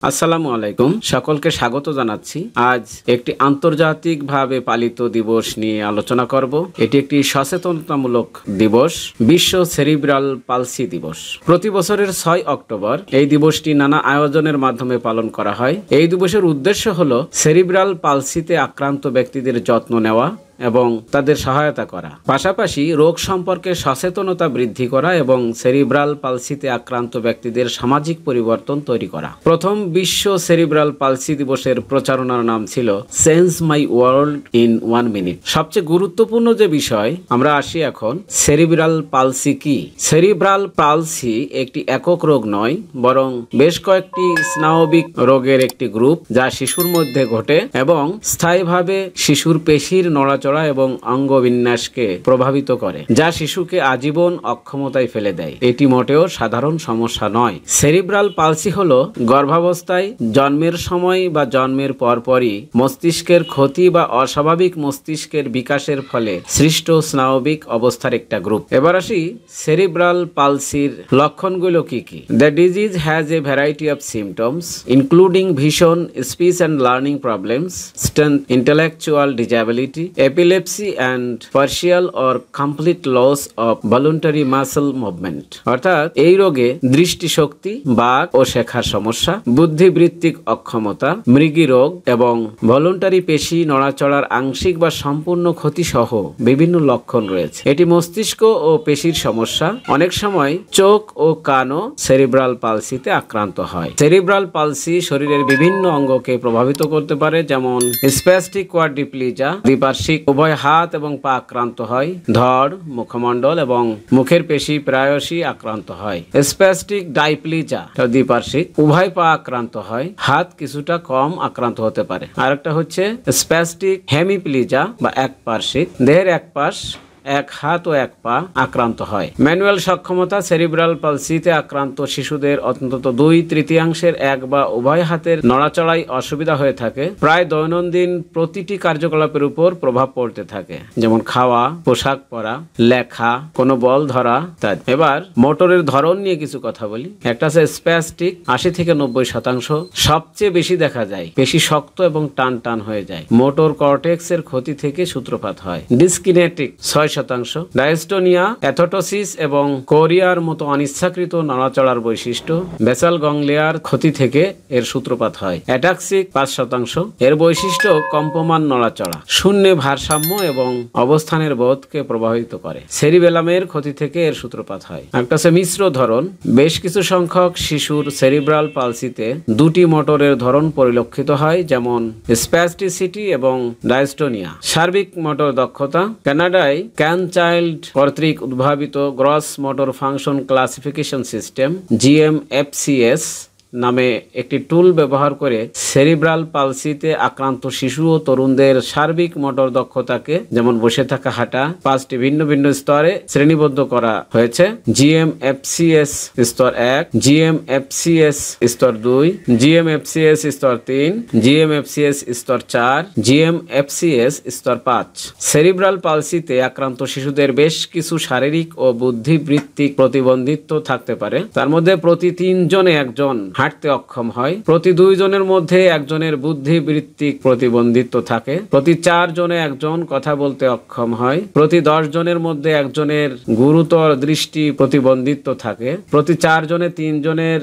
আসসালামু আলাইকুম, সকলকে স্বাগত জানাচ্ছি। আজ একটি আন্তর্জাতিকভাবে পালিত দিবস নিয়ে আলোচনা করব। এটি একটি সচেতনতামূলক দিবস, বিশ্ব সেরিব্রাল পালসি দিবস। প্রতি বছরের 6 অক্টোবর এই দিবসটি নানা আয়োজনের মাধ্যমে পালন করা হয়। এই দিবসের উদ্দেশ্য হলো সেরিব্রাল পালসিতে আক্রান্ত ব্যক্তিদের যত্ন নেওয়া এবং তাদের সহায়তা করা, পাশাপাশি রোগ সম্পর্কে সচেতনতা বৃদ্ধি করা এবং সেরিব্রাল পালসিতে আক্রান্ত ব্যক্তিদের সামাজিক পরিবর্তন তৈরি করা। প্রথম বিশ্ব সেরিব্রাল পালসি দিবসের প্রচারণার নাম ছিল change my world in 1 minute. সবচেয়ে গুরুত্বপূর্ণ যে বিষয়, আমরা আসি এখন সেরিব্রাল পালসি কি। সেরিব্রাল পালসি একটি একক রোগ নয়, বরং বেশ কয়েকটি স্নায়বিক রোগের একটি গ্রুপ যা শিশুর মধ্যে ঘটে এবং স্থায়ীভাবে শিশুর পেশির নড়াচড়া এবং অঙ্গবিন্যাসকে প্রভাবিত করে, যা শিশুকে আজীবন অক্ষমতায় ফেলে দেয়। এটি মোটেও সাধারণ সমস্যা নয়। সেরিব্রাল পালসি হলো গর্ভাবস্থায়, জন্মের সময় বা জন্মের পরপরই মস্তিষ্কের ক্ষতি বা অস্বাভাবিক মস্তিষ্কের বিকাশের ফলে সৃষ্ট স্নায়বিক অবস্থার একটা গ্রুপ। এবার আসি সেরিব্রাল পালসির লক্ষণগুলো কি কি। The disease has a variety of symptoms including vision, speech and learning problems, strength, intellectual disability, epilepsy and partial or complete loss of voluntary muscle movement। অর্থাৎ এই রোগে দৃষ্টিশক্তি, বাক ও শেখার সমস্যা, বুদ্ধিবৃত্তিক অক্ষমতা, মৃগী রোগ এবং ভলান্টারি পেশি নড়াচড়ার আংশিক বা সম্পূর্ণ ক্ষতি সহ বিভিন্ন লক্ষণ রয়েছে। এটি মস্তিষ্ক ও পেশির সমস্যা। অনেক সময় চোখ ও কানও সেরিব্রাল পালসিতে আক্রান্ত হয়। সেরিব্রাল পালসি শরীরের বিভিন্ন অঙ্গকে প্রভাবিত করতে পারে, যেমন স্প্যাস্টিক কোয়াড্রিপ্লিজিয়া, দ্বিপার্শ্বিক উভয় হাত এবং পা আক্রান্ত হয়, ধড়, মুখমণ্ডল এবং মুখের পেশি প্রায়শই আক্রান্ত হয়। স্প্যাস্টিক ডাইপ্লিজিয়া দ্বিপার্শ্বিক, উভয় পা আক্রান্ত হয়, হাত কিছুটা কম আক্রান্ত হতে পারে। আরেকটা হচ্ছে স্প্যাস্টিক হেমিপ্লিজিয়া বা একপার্শ্বিক, দেহের এক পাশ, এক হাত ও এক পা আক্রান্ত হয়। ম্যানুয়াল সক্ষমতা, সেরিব্রাল পালসিতে আক্রান্ত শিশুদের অন্তত 2/3 এক বা উভয় হাতের নড়াচড়ায় অসুবিধা হয়ে থাকে। প্রায় দৈনন্দিন প্রতিটি কার্যকলাপের উপর প্রভাব পড়তে থাকে, যেমন খাওয়া, পোশাক পরা, লেখা, কোনো বল ধরা ইত্যাদি। এবার মোটরের ধরন নিয়ে কিছু কথা বলি। একটা আছে স্প্যাস্টিক, 80 থেকে 90%। সবচেয়ে বেশি দেখা যায় পেশি শক্ত এবং টান টান হয়ে যায়। মোটর কর্টেক্সের ক্ষতি থেকে সূত্রপাত হয়। ডিসকিনেটিক 6%। ডায়াস্টোনিয়া, অ্যাথোটোসিস এবং কোরিয়ার মতো অনিচ্ছাকৃত নড়াচড়ার বৈশিষ্ট্য। বেসাল গংলিয়ার ক্ষতি থেকে এর সূত্রপাত হয়। অ্যাটাক্সিক 5%। এর বৈশিষ্ট্য কম্পমান নড়াচড়া, শূন্যে ভারসাম্য এবং অবস্থানের বোধকে প্রভাবিত করে। সেরিবেলামের ক্ষতি থেকে এর সূত্রপাত হয়। একটা আছে মিশ্র ধরন। বেশ কিছু সংখ্যক শিশুর সেরিব্রাল পালসিতে দুটি মোটরের ধরন পরিলক্ষিত হয়, যেমন স্প্যাস্টিসিটি এবং ডায়াস্টোনিয়া। সার্বিক মোটর দক্ষতা। কানাডায় ক্যান চাইল্ড কর্তৃক উদ্ভাবিত gross motor function classification system GMFCS নামে একটি টুল ব্যবহার করে সেরিব্রাল পালসিতে আক্রান্ত শিশু ও তরুণদের সার্বিক মোটর দক্ষতাকে, যেমন বসে থাকা, হাঁটা, 5টি ভিন্ন ভিন্ন স্তরে শ্রেণীবদ্ধ করা হয়েছে। GMFCS স্তর 1, GMFCS স্তর 2, GMFCS স্তর 3, GMFCS স্তর 4, GMFCS স্তর 5। সেরিব্রাল পালসিতে আক্রান্ত শিশুদের বেশ কিছু শারীরিক ও বুদ্ধিবৃত্তিক প্রতিবন্ধিত্ব থাকতে পারে। তার মধ্যে প্রতি 3 জনে একজন হাঁটতে অক্ষম হয়, প্রতি 2 জনের মধ্যে একজনের বুদ্ধিবৃত্তিক প্রতিবন্ধিত্ব থাকে, প্রতি 4 জনে একজন কথা বলতে অক্ষম হয়, প্রতি 10 জনের মধ্যে একজনের গুরুতর দৃষ্টি প্রতিবন্ধিত্ব থাকে, প্রতি 4 জনে 3 জনের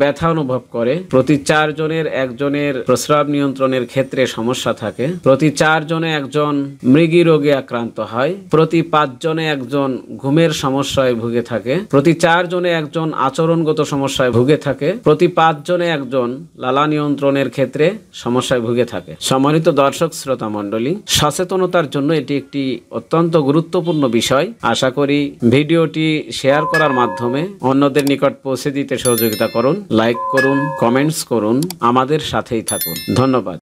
ব্যথা অনুভব করে, প্রতি 4 জনের একজনের প্রস্রাব নিয়ন্ত্রণের ক্ষেত্রে সমস্যা থাকে, প্রতি 4 জনে একজন মৃগী রোগে আক্রান্ত হয়, প্রতি 5 জনে একজন ঘুমের সমস্যায় ভুগে থাকে, প্রতি 4 জনে একজন আচরণগত সমস্যায় ভুগে থাকে, প্রতি 5 জনে একজন লালা নিয়ন্ত্রণের ক্ষেত্রে সমস্যায় ভুগে থাকে। সম্মানিত দর্শক শ্রোতা মণ্ডলী, সচেতনতার জন্য এটি একটি অত্যন্ত গুরুত্বপূর্ণ বিষয়। আশা করি ভিডিওটি শেয়ার করার মাধ্যমে অন্যদের নিকট পৌঁছে দিতে সহযোগিতা করুন। লাইক করুন, কমেন্টস করুন, আমাদের সাথেই থাকুন। ধন্যবাদ।